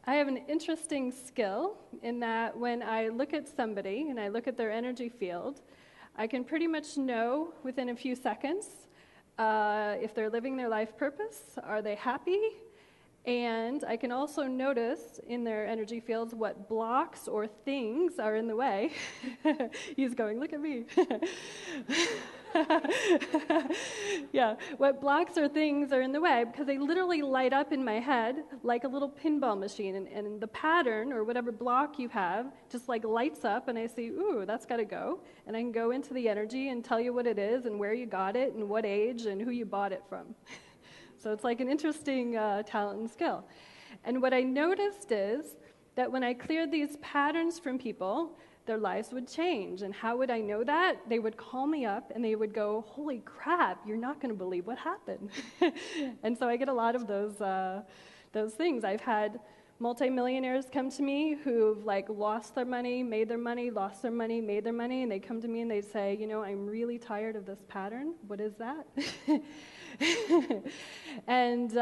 I have an interesting skill in that when I look at somebody and I look at their energy field, I can pretty much know within a few seconds if they're living their life purpose, are they happy, and I can also notice in their energy fields what blocks or things are in the way. He's going, look at me. Yeah, what blocks or things are in the way, because they literally light up in my head like a little pinball machine, and the pattern or whatever block you have just like lights up, and I see, ooh, that's got to go, and I can go into the energy and tell you what it is and where you got it and what age and who you bought it from. So it's like an interesting talent and skill. And what I noticed is that when I cleared these patterns from people, their lives would change. And how would I know that? They would call me up and they would go, holy crap, you're not going to believe what happened. And so I get a lot of those things. I've had multimillionaires come to me who've like lost their money, made their money, lost their money, made their money, and they come to me and they say, you know, I'm really tired of this pattern. What is that? And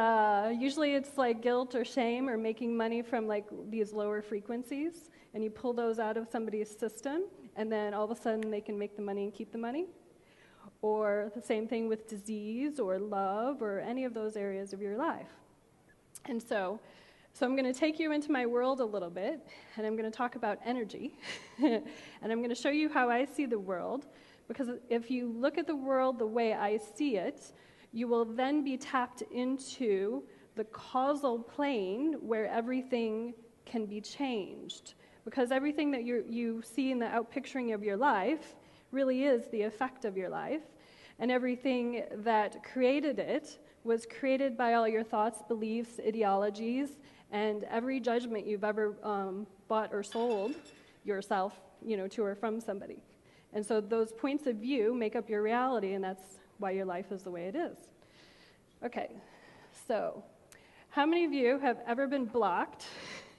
usually it's like guilt or shame or making money from like these lower frequencies, and you pull those out of somebody's system, and then all of a sudden they can make the money and keep the money. Or the same thing with disease or love or any of those areas of your life. And so I'm going to take you into my world a little bit, and I'm going to talk about energy, and I'm going to show you how I see the world, because if you look at the world the way I see it, you will then be tapped into the causal plane where everything can be changed, because everything that you see in the outpicturing of your life really is the effect of your life, and everything that created it was created by all your thoughts, beliefs, ideologies, and every judgment you've ever bought or sold yourself, to or from somebody. And so those points of view make up your reality, and that's why your life is the way it is. Okay, so how many of you have ever been blocked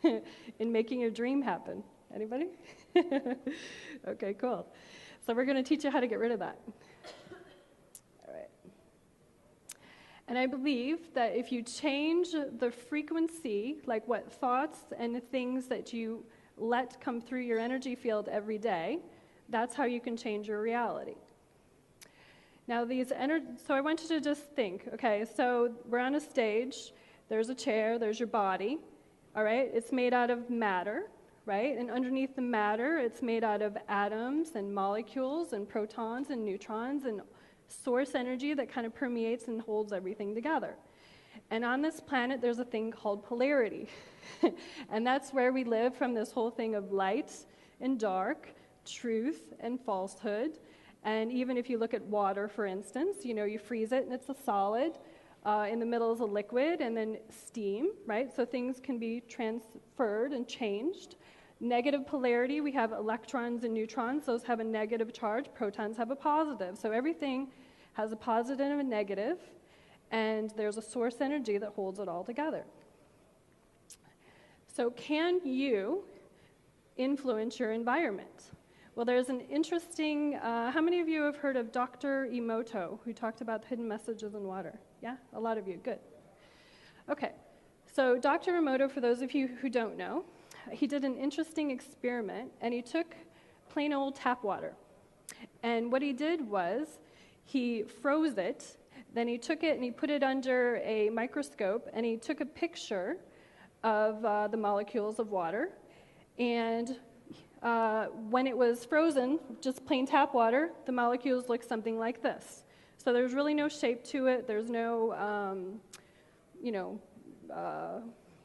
in making your dream happen? Anybody? Okay, cool. So we're going to teach you how to get rid of that. All right. And I believe that if you change the frequency, like what thoughts and things that you let come through your energy field every day, that's how you can change your reality. Now, so I want you to just think, okay, so we're on a stage, there's a chair, there's your body, all right? It's made out of matter, right? And underneath the matter, it's made out of atoms and molecules and protons and neutrons and source energy that kind of permeates and holds everything together. And on this planet, there's a thing called polarity. And that's where we live from this whole thing of light and dark, truth and falsehood. And even if you look at water, for instance, you freeze it and it's a solid. In the middle is a liquid, and then steam, right? So things can be transferred and changed. Negative polarity, we have electrons and neutrons. Those have a negative charge. Protons have a positive. So everything has a positive and a negative, and there's a source energy that holds it all together. So can you influence your environment? Well, there's an interesting, how many of you have heard of Dr. Emoto, who talked about hidden messages in water? Yeah, a lot of you, good. Okay, so Dr. Emoto, for those of you who don't know, he did an interesting experiment, and he took plain old tap water. And what he did was he froze it, then he took it and he put it under a microscope, and he took a picture of the molecules of water, and when it was frozen, just plain tap water, the molecules look something like this. So there's really no shape to it. There's no,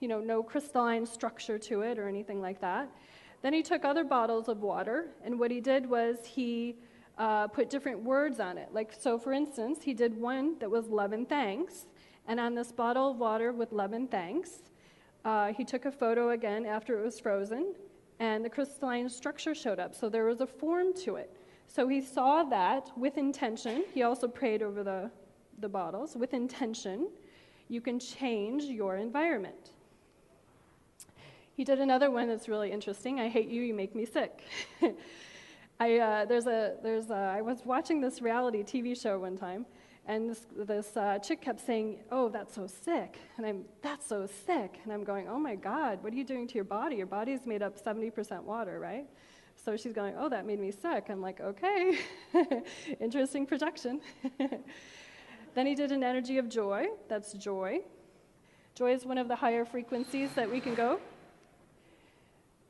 no crystalline structure to it or anything like that. Then he took other bottles of water, and what he did was he put different words on it. Like, so for instance, he did one that was love and thanks, and on this bottle of water with love and thanks, he took a photo again after it was frozen, and the crystalline structure showed up. So there was a form to it. So he saw that with intention. He also prayed over the bottles. With intention, you can change your environment. He did another one that's really interesting. I hate you, you make me sick. I was watching this reality TV show one time, and this chick kept saying, "Oh, that's so sick," and "That's so sick," and I'm going, "Oh my God, what are you doing to your body? Your body is made up 70% water, right?" So she's going, "Oh, that made me sick." I'm like, "Okay, interesting projection." Then he did an energy of joy. That's joy. Joy is one of the higher frequencies that we can go.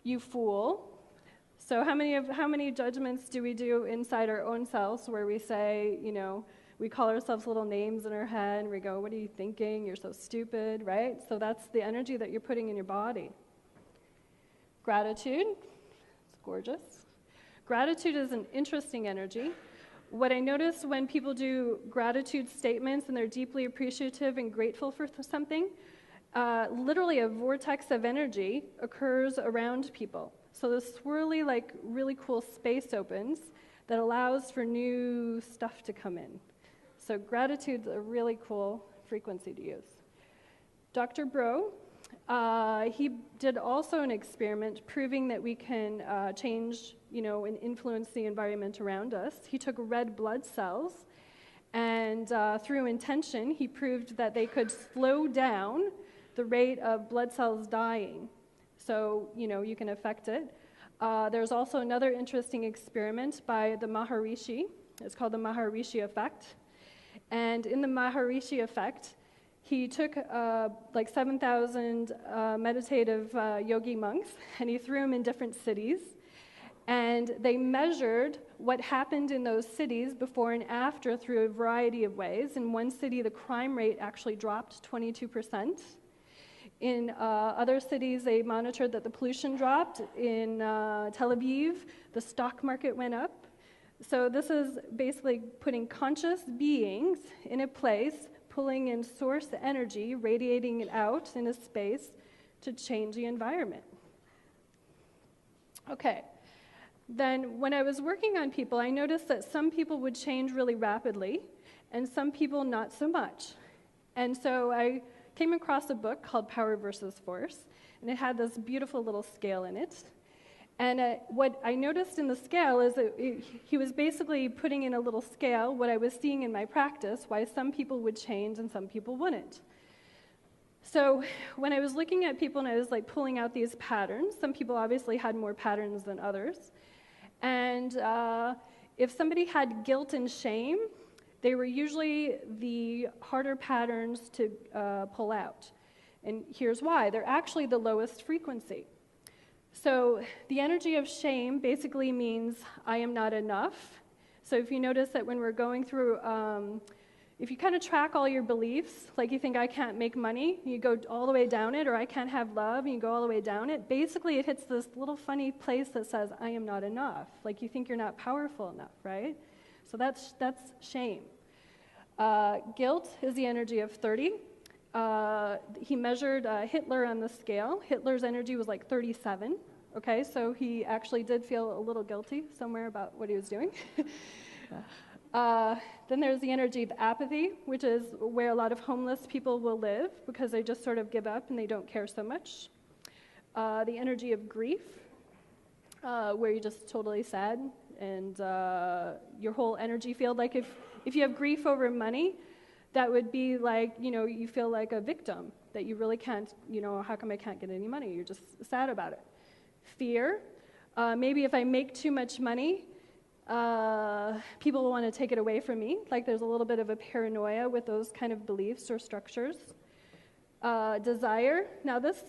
You fool. So how many judgments do we do inside our own selves where we say, we call ourselves little names in our head and we go, "What are you thinking? You're so stupid," right? So that's the energy that you're putting in your body. Gratitude. It's gorgeous. Gratitude is an interesting energy. What I notice when people do gratitude statements and they're deeply appreciative and grateful for something, literally a vortex of energy occurs around people. So this swirly, really cool space opens that allows for new stuff to come in. So gratitude's a really cool frequency to use. Dr. Bro, he did also an experiment proving that we can change, and influence the environment around us. He took red blood cells, and through intention, he proved that they could slow down the rate of blood cells dying. So, you can affect it. There's also another interesting experiment by the Maharishi. It's called the Maharishi effect. And in the Maharishi effect, he took 7,000 meditative yogi monks, and he threw them in different cities. And they measured what happened in those cities before and after through a variety of ways. In one city, the crime rate actually dropped 22%. In other cities, they monitored that the pollution dropped. In Tel Aviv, the stock market went up. So this is basically putting conscious beings in a place, pulling in source energy, radiating it out in a space to change the environment. Okay. Then when I was working on people, I noticed that some people would change really rapidly, and some people not so much. And so I came across a book called Power versus Force, and it had this beautiful little scale in it. And what I noticed in the scale is that he was basically putting in a little scale what I was seeing in my practice, why some people would change and some people wouldn't. So when I was looking at people and I was pulling out these patterns, some people obviously had more patterns than others. And if somebody had guilt and shame, they were usually the harder patterns to pull out. And here's why. They're actually the lowest frequency. So the energy of shame basically means I am not enough. So if you notice that when we're going through, if you kind of track all your beliefs, like you think I can't make money, you go all the way down it, or I can't have love, and you go all the way down it, basically it hits this little funny place that says I am not enough. Like you think you're not powerful enough, right? So that's shame. Guilt is the energy of 30. He measured Hitler on the scale. Hitler's energy was 37. Okay, so he actually did feel a little guilty somewhere about what he was doing. Then there's the energy of apathy, which is where a lot of homeless people will live because they just sort of give up and they don't care so much. The energy of grief, where you're just totally sad and your whole energy field, if you have grief over money, that would be you feel like a victim, that you really can't, how come I can't get any money? You're just sad about it. Fear, maybe if I make too much money, people will want to take it away from me. There's a little bit of a paranoia with those kind of beliefs or structures. Desire, now this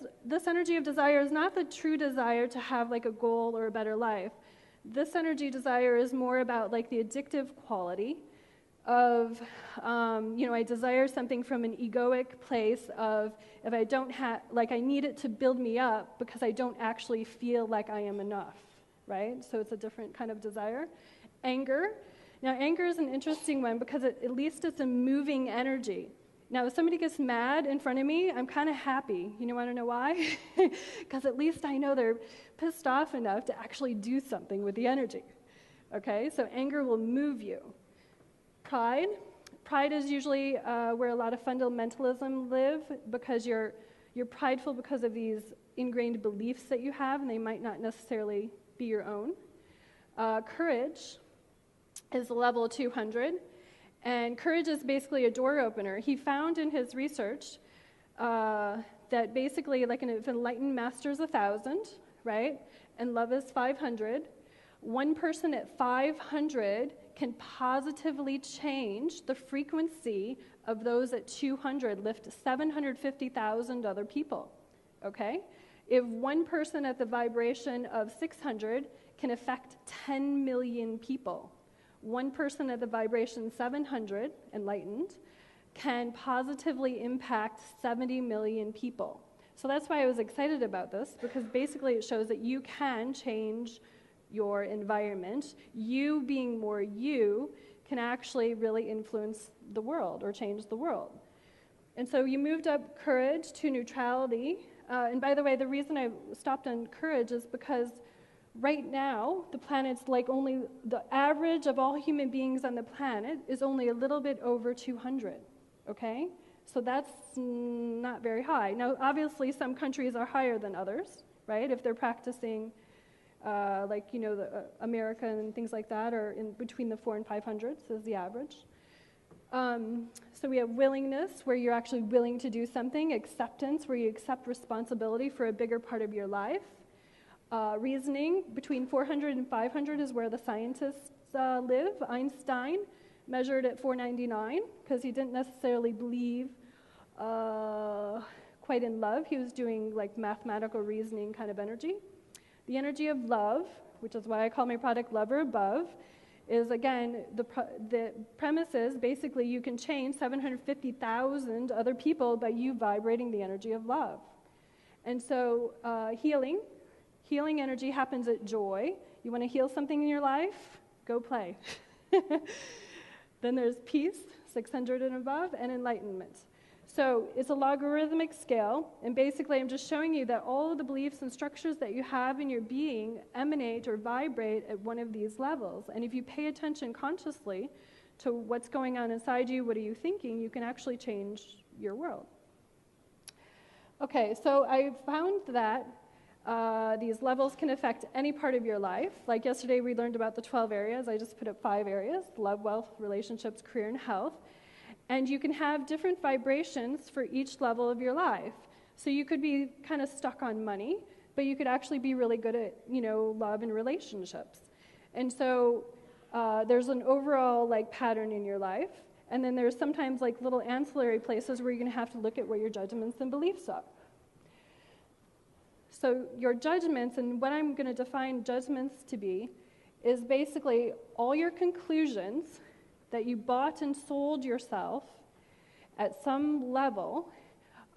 energy of desire is not the true desire to have a goal or a better life. This energy desire is more about the addictive quality of, I desire something from an egoic place of if I don't have, I need it to build me up because I don't actually feel like I am enough, right? So it's a different kind of desire. Anger. Now, anger is an interesting one because at least it's a moving energy. Now, if somebody gets mad in front of me, I'm kind of happy. You want to know why? Because at least I know they're pissed off enough to actually do something with the energy. Okay, so anger will move you. Pride. Pride is usually where a lot of fundamentalism live because you're prideful because of these ingrained beliefs that you have, and they might not necessarily be your own. Courage is level 200, and courage is basically a door opener. He found in his research that basically, like if enlightened master is 1,000, right, and love is 500, one person at 500 can positively change the frequency of those at 200, lift 750,000 other people, okay? If one person at the vibration of 600 can affect 10 million people, one person at the vibration 700, enlightened, can positively impact 70 million people. So that's why I was excited about this, because basically it shows that you can change your environment. You being more you can actually really influence the world or change the world. And so you moved up courage to neutrality. And by the way, the reason I stopped on courage is because right now, the planet's like only, the average of all human beings on the planet is only a little bit over 200, okay? So that's not very high. Now, obviously, some countries are higher than others, right? If they're practicing, America and things like that, are in between the 400 and 500s is the average. So we have willingness, where you're actually willing to do something. Acceptance, where you accept responsibility for a bigger part of your life. Reasoning, between 400 and 500 is where the scientists live. Einstein measured at 499 because he didn't necessarily believe quite in love. He was doing like mathematical reasoning kind of energy. The energy of love, which is why I call my product Love or Above, is again, the premise is basically you can change 750,000 other people by you vibrating the energy of love. And so healing energy happens at joy. You want to heal something in your life? Go play. Then there's peace, 600 and above, and enlightenment. So it's a logarithmic scale, and basically I'm just showing you that all of the beliefs and structures that you have in your being emanate or vibrate at one of these levels. And if you pay attention consciously to what's going on inside you, what are you thinking, you can actually change your world. Okay, so I found that these levels can affect any part of your life. Like yesterday we learned about the 12 areas. I just put up 5 areas: love, wealth, relationships, career, and health. And you can have different vibrations for each level of your life. So you could be kind of stuck on money, but you could actually be really good at, love and relationships. And so there's an overall pattern in your life. And then there's sometimes little ancillary places where you're going to have to look at what your judgments and beliefs are. So your judgments, and what I'm going to define judgments to be, is basically all your conclusions that you bought and sold yourself at some level,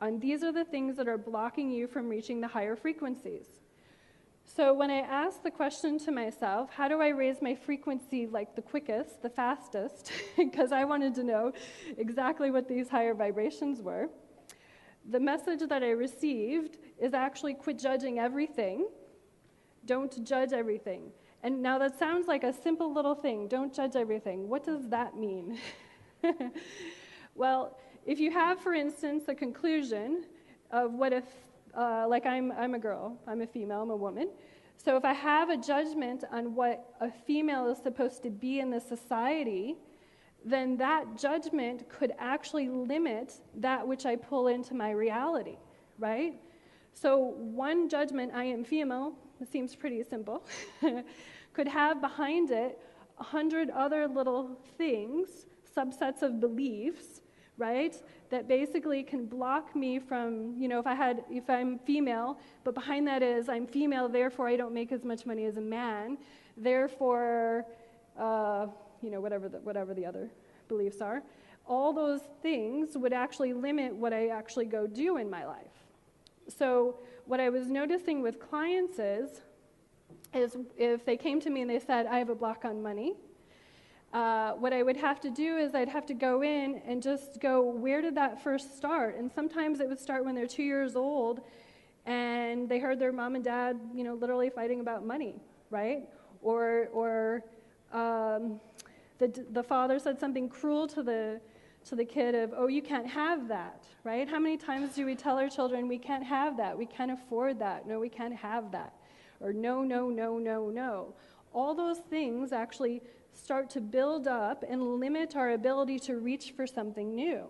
and these are the things that are blocking you from reaching the higher frequencies. So when I asked the question to myself, how do I raise my frequency the quickest, the fastest, because I wanted to know exactly what these higher vibrations were, the message that I received is actually quit judging everything. Don't judge everything. And now that sounds like a simple little thing, don't judge everything. What does that mean? Well, if you have, for instance, a conclusion of what if, I'm a girl, I'm a female, I'm a woman. So if I have a judgment on what a female is supposed to be in the society, then that judgment could actually limit that which I pull into my reality, right? So one judgment, I am female, it seems pretty simple, could have behind it 100 other little things, subsets of beliefs, right, that basically can block me from, if I'm female, but behind that is I'm female, therefore I don't make as much money as a man, therefore, whatever the other beliefs are, all those things would actually limit what I actually go do in my life. So what I was noticing with clients is if they came to me and they said, I have a block on money, what I would have to do is I'd have to go in and just go, where did that first start? And sometimes it would start when they're 2 years old and they heard their mom and dad, literally fighting about money, right? Or the father said something cruel to the kid of, oh, you can't have that, right? How many times do we tell our children, we can't have that, we can't afford that, no, we can't have that, or no, no, no, no, no. all those things actually start to build up and limit our ability to reach for something new.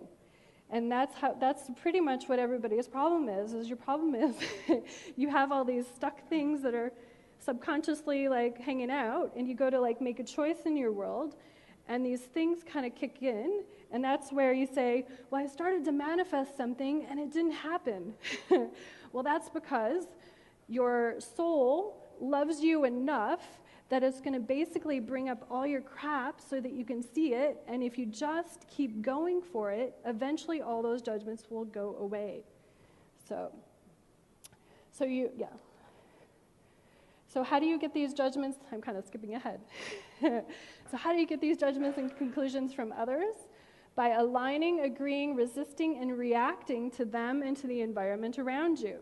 And that's pretty much what everybody's problem is your problem is you have all these stuck things that are subconsciously like hanging out, and you go to like make a choice in your world, and these things kind of kick in, and that's where you say, well, I started to manifest something and it didn't happen. Well, that's because your soul loves you enough that it's going to basically bring up all your crap so that you can see it, and if you just keep going for it, eventually all those judgments will go away. So how do you get these judgments? I'm kind of skipping ahead. So how do you get these judgments and conclusions from others? By aligning, agreeing, resisting, and reacting to them and to the environment around you.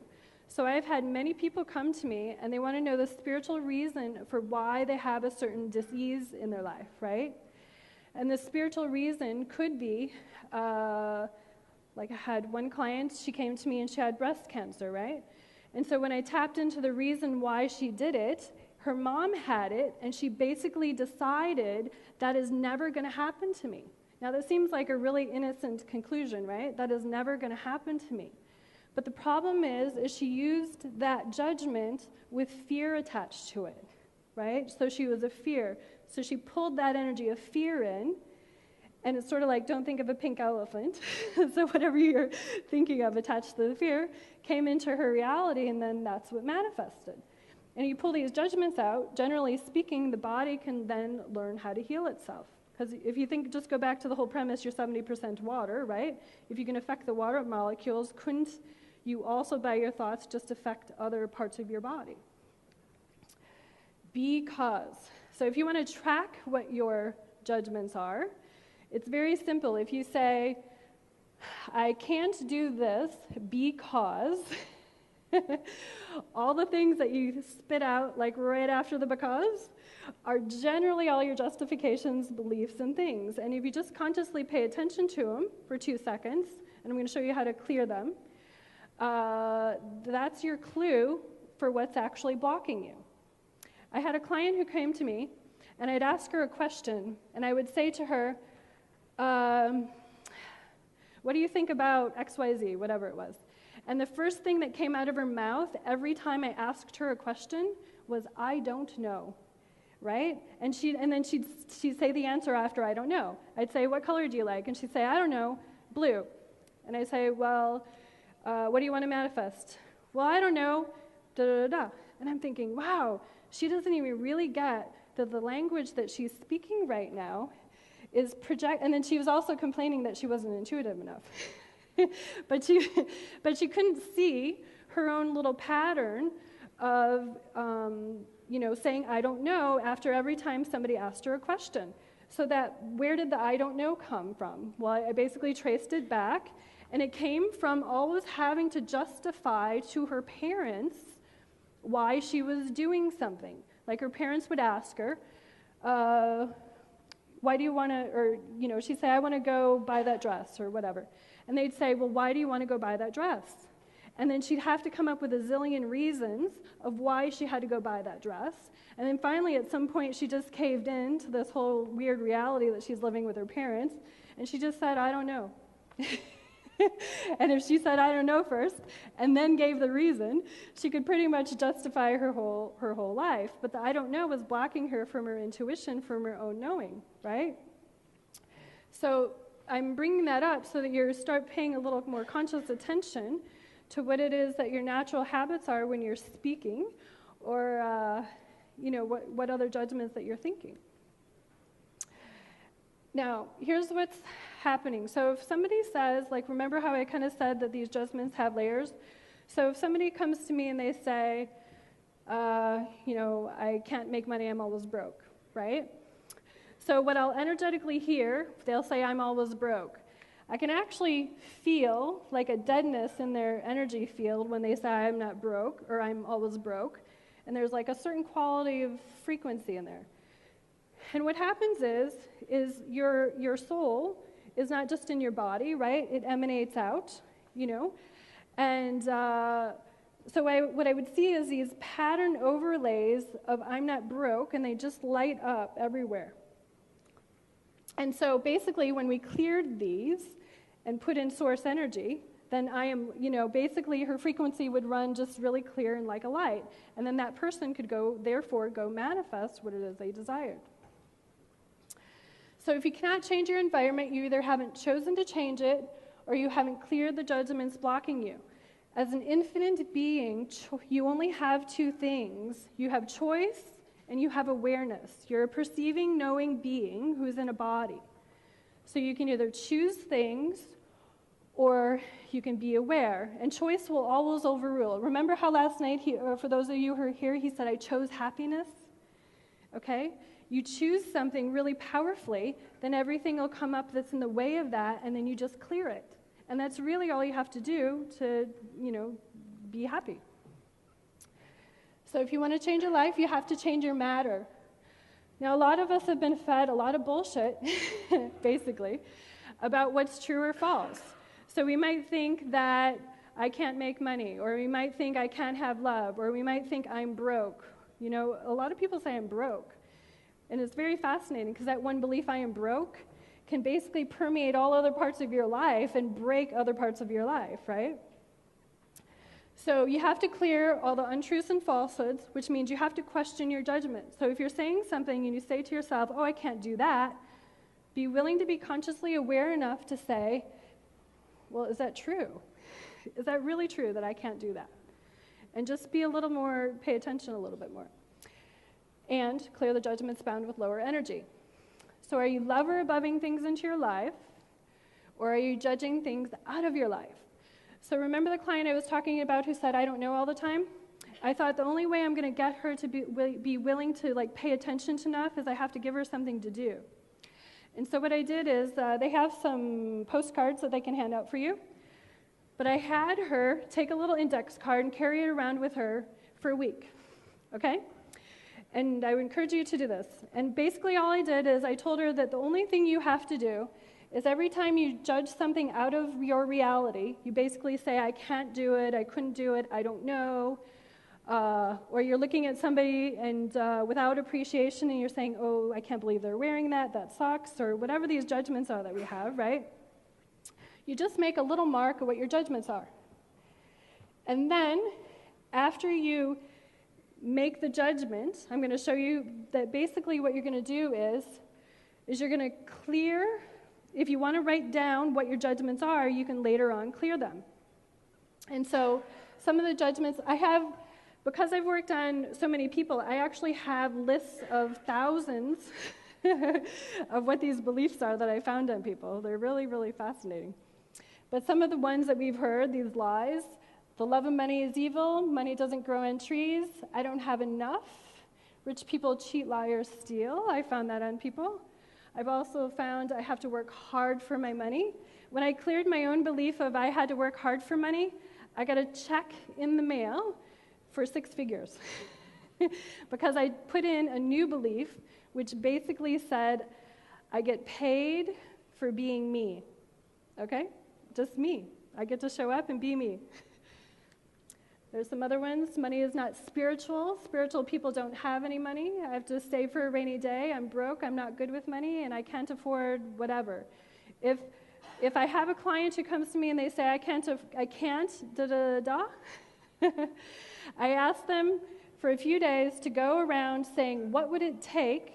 So I've had many people come to me, and they want to know the spiritual reason for why they have a certain disease in their life, right? And the spiritual reason could be, like I had one client, she came to me and she had breast cancer, right? And so when I tapped into the reason why she did it, her mom had it, and she basically decided that is never going to happen to me. Now that seems like a really innocent conclusion, right? That is never going to happen to me. But the problem is she used that judgment with fear attached to it, right? So she was a fear. So she pulled that energy of fear in, and it's sort of like, don't think of a pink elephant. So whatever you're thinking of attached to the fear came into her reality, and then that's what manifested. And you pull these judgments out, generally speaking, the body can then learn how to heal itself. Because if you think, just go back to the whole premise, you're 70% water, right? If you can affect the water molecules, couldn't you also, by your thoughts, just affect other parts of your body? Because. So if you want to track what your judgments are, it's very simple. If you say, I can't do this because, all the things that you spit out like right after the because are generally all your justifications, beliefs, and things. And if you just consciously pay attention to them for 2 seconds, and I'm going to show you how to clear them, that's your clue for what's actually blocking you. I had a client who came to me, and I'd ask her a question, and I would say to her, what do you think about XYZ, whatever it was? And the first thing that came out of her mouth every time I asked her a question was, I don't know, right? And then she'd say the answer after, I don't know. I'd say, what color do you like? And she'd say, I don't know, blue. And I'd say, well, what do you want to manifest? Well, I don't know, da-da-da-da. And I'm thinking, wow, she doesn't even really get that the language that she's speaking right now is and then she was also complaining that she wasn't intuitive enough. but she couldn't see her own little pattern of, saying, I don't know, after every time somebody asked her a question. So where did the I don't know come from? Well, I basically traced it back, and it came from always having to justify to her parents why she was doing something. Like her parents would ask her, why do you want to, or, she'd say, I want to go buy that dress or whatever. And they'd say, well, why do you want to go buy that dress? And then she'd have to come up with a zillion reasons of why she had to go buy that dress. And then finally, at some point, she just caved in to this whole weird reality that she's living with her parents, and she just said, I don't know. And if she said, I don't know first, and then gave the reason, she could pretty much justify her whole life. But the I don't know was blocking her from her intuition, from her own knowing, right? So I'm bringing that up so that you start paying a little more conscious attention to what it is that your natural habits are when you're speaking, or what other judgments that you're thinking. Now, here's what's happening. So if somebody says, remember how I kind of said that these judgments have layers? So if somebody comes to me and they say, I can't make money, I'm always broke, right? So what I'll energetically hear, they'll say, I'm always broke. I can actually feel like a deadness in their energy field when they say, I'm not broke, or I'm always broke. And there's like a certain quality of frequency in there. And what happens is your soul is not just in your body, right? It emanates out, And So what I would see is these pattern overlays of I'm not broke, and they just light up everywhere. And so basically, when we cleared these and put in source energy, then I am, basically her frequency would run just really clear and like a light. And then that person could therefore go manifest what it is they desired. So if you cannot change your environment, you either haven't chosen to change it or you haven't cleared the judgments blocking you. As an infinite being, you only have two things. You have choice and you have awareness. You're a perceiving, knowing being who's in a body. So you can either choose things or you can be aware. And choice will always overrule. Remember how last night, for those of you who are here, he said, I chose happiness? Okay? You choose something really powerfully, then everything will come up that's in the way of that, and then you just clear it. And that's really all you have to do to, be happy. So if you want to change your life, you have to change your matter. Now, a lot of us have been fed a lot of bullshit, basically, about what's true or false. So we might think that I can't make money, or we might think I can't have love, or we might think I'm broke. A lot of people say I'm broke. And it's very fascinating because that one belief, I am broke, can basically permeate all other parts of your life and break other parts of your life, right? So you have to clear all the untruths and falsehoods, which means you have to question your judgment. So if you're saying something and you say to yourself, oh, I can't do that, be willing to be consciously aware enough to say, well, is that true? Is that really true that I can't do that? And just be a little more, pay attention a little bit more. And clear the judgments bound with lower energy. So are you lover aboveing things into your life, or are you judging things out of your life? So remember the client I was talking about who said, I don't know all the time? I thought the only way I'm going to get her to be willing to pay attention enough is I have to give her something to do. And so what I did is they have some postcards that they can hand out for you. But I had her take a little index card and carry it around with her for a week. Okay? And I would encourage you to do this. And basically all I did is I told her that the only thing you have to do is every time you judge something out of your reality, you basically say, I can't do it, I couldn't do it, I don't know. Or you're looking at somebody and without appreciation and you're saying, oh, I can't believe they're wearing that sucks, or whatever these judgments are that we have, right? You just make a little mark of what your judgments are. And then, after you make the judgment, I'm going to show you that basically what you're going to do is you're going to clear. If you want to write down what your judgments are, you can later on clear them. And so some of the judgments I have, because I've worked on so many people, I actually have lists of thousands of what these beliefs are that I found on people. They're really, really fascinating. But some of the ones that we've heard, these lies, the love of money is evil, money doesn't grow on trees, I don't have enough, rich people cheat, lie, or steal. I found that on people. I've also found I have to work hard for my money. When I cleared my own belief of I had to work hard for money, I got a check in the mail for 6 figures. Because I put in a new belief, which basically said, I get paid for being me. Okay? Just me. I get to show up and be me. There's some other ones. Money is not spiritual. Spiritual people don't have any money. I have to save for a rainy day. I'm broke. I'm not good with money, and I can't afford whatever. If I have a client who comes to me and they say, I can't, da-da-da, I ask them for a few days to go around saying, what would it take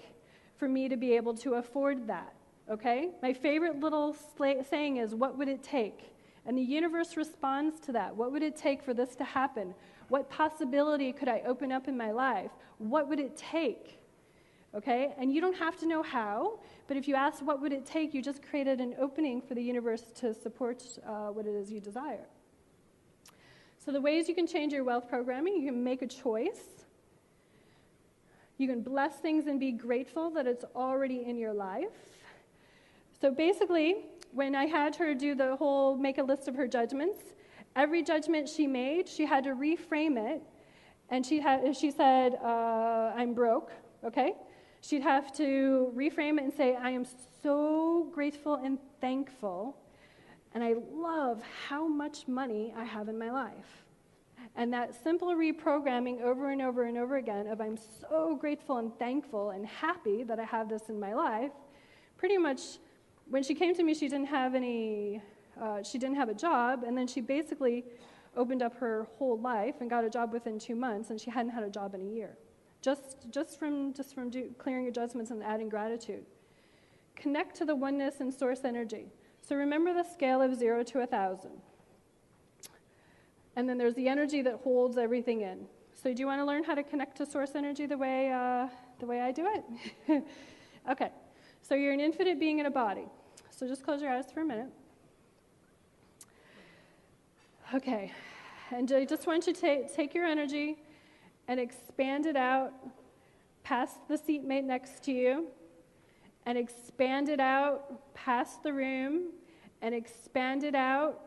for me to be able to afford that? Okay? My favorite little saying is, what would it take? And the universe responds to that. What would it take for this to happen? What possibility could I open up in my life? What would it take? Okay? And you don't have to know how, but if you ask what would it take, you just created an opening for the universe to support what it is you desire. So the ways you can change your wealth programming, you can make a choice. You can bless things and be grateful that it's already in your life. So basically, when I had her do the whole make a list of her judgments, every judgment she made, she had to reframe it. And she said, I'm broke, okay? She'd have to reframe it and say, I am so grateful and thankful, and I love how much money I have in my life. And that simple reprogramming over and over and over again of I'm so grateful and thankful and happy that I have this in my life, pretty much when she came to me, she didn't have a job, and then she basically opened up her whole life and got a job within 2 months, and she hadn't had a job in a year, just from clearing your judgments and adding gratitude. Connect to the oneness and source energy. So remember the scale of 0 to 1,000. And then there's the energy that holds everything in. So do you want to learn how to connect to source energy the way I do it? Okay. So you're an infinite being in a body. So just close your eyes for a minute. Okay. And I just want you to take your energy and expand it out past the seatmate next to you, and expand it out past the room, and expand it out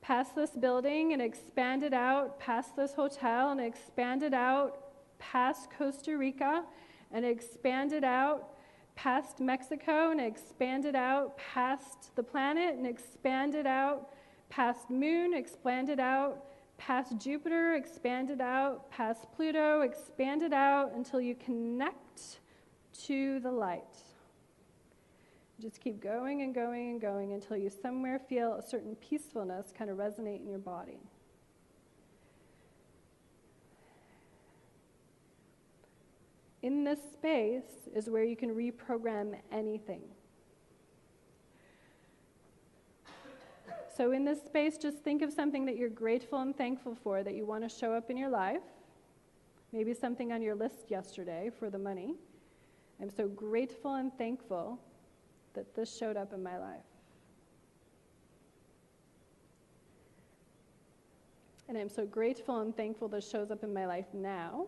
past this building, and expand it out past this hotel, and expand it out past Costa Rica, and expand it out past Mexico, and expand it out past the planet, and expand it out past Moon, expand it out past Jupiter, expand it out past Pluto, expand it out until you connect to the light. Just keep going and going and going until you somewhere feel a certain peacefulness kind of resonate in your body. In this space is where you can reprogram anything. So in this space, just think of something that you're grateful and thankful for that you want to show up in your life. Maybe something on your list yesterday for the money. I'm so grateful and thankful that this showed up in my life. And I'm so grateful and thankful this shows up in my life now.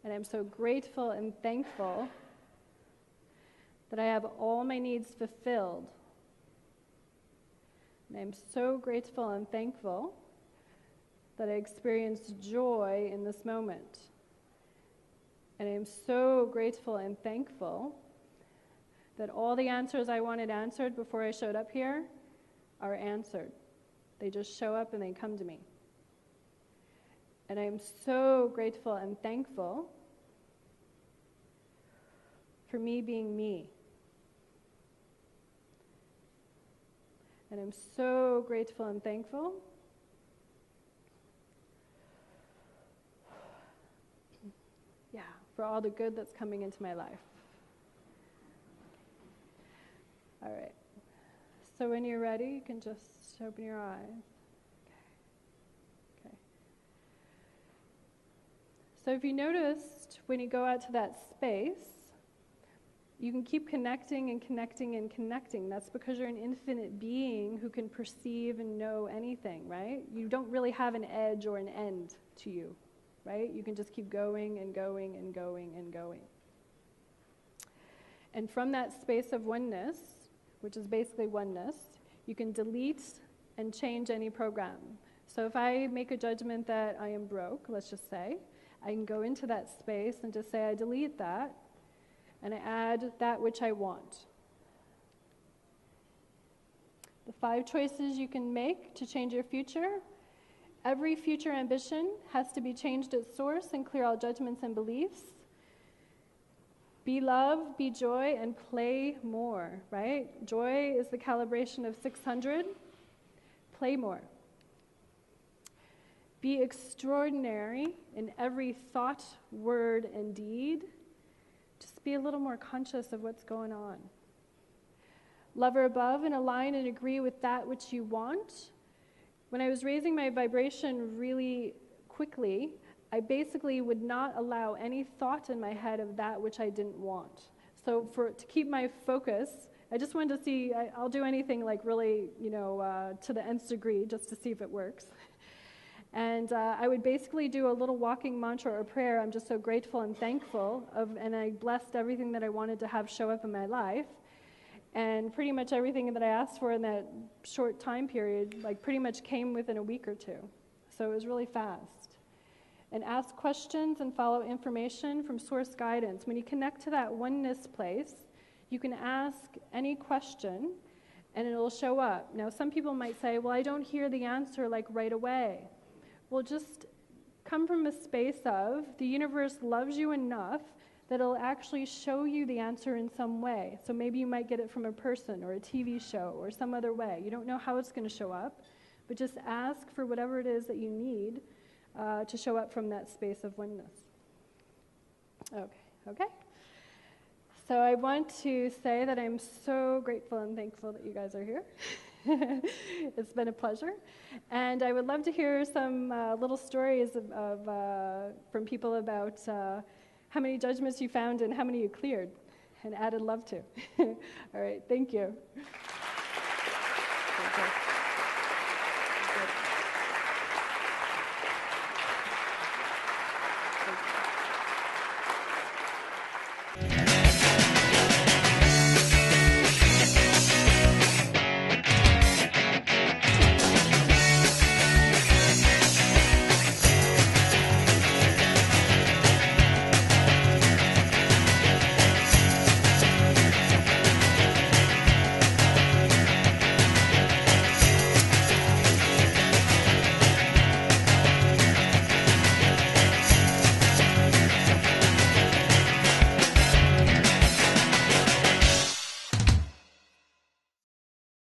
And I'm so grateful and thankful that I have all my needs fulfilled. And I'm so grateful and thankful that I experienced joy in this moment. And I'm so grateful and thankful that all the answers I wanted answered before I showed up here are answered. They just show up and they come to me. And I'm so grateful and thankful for me being me. And I'm so grateful and thankful for all the good that's coming into my life. All right. So when you're ready, you can just open your eyes. Okay. So if you noticed, when you go out to that space, you can keep connecting and connecting and connecting. That's because you're an infinite being who can perceive and know anything, right? You don't really have an edge or an end to you, right? You can just keep going and going and going and going. And from that space of oneness, which is basically oneness, you can delete and change any program. So if I make a judgment that I am broke, let's just say, I can go into that space and just say I delete that, and I add that which I want. The 5 choices you can make to change your future. Every future ambition has to be changed at source and clear all judgments and beliefs. Be love, be joy, and play more, right? Joy is the calibration of 600. Play more. Be extraordinary in every thought, word, and deed. Just be a little more conscious of what's going on. Love her above and align and agree with that which you want. When I was raising my vibration really quickly, I basically would not allow any thought in my head of that which I didn't want. So to keep my focus, I just wanted to see, I'll do anything like really, to the nth degree just to see if it works. And I would basically do a little walking mantra or prayer. I'm just so grateful and thankful and I blessed everything that I wanted to have show up in my life. And pretty much everything that I asked for in that short time period, pretty much came within a week or two. So it was really fast. And ask questions and follow information from source guidance. When you connect to that oneness place, you can ask any question, and it'll show up. Now, some people might say, well, I don't hear the answer like right away. Well, just come from a space of the universe loves you enough that it'll actually show you the answer in some way. So maybe you might get it from a person or a TV show or some other way. You don't know how it's going to show up, but just ask for whatever it is that you need to show up from that space of oneness. Okay. So I want to say that I'm so grateful and thankful that you guys are here. It's been a pleasure. And I would love to hear some little stories from people about how many judgments you found and how many you cleared and added love to. All right, thank you.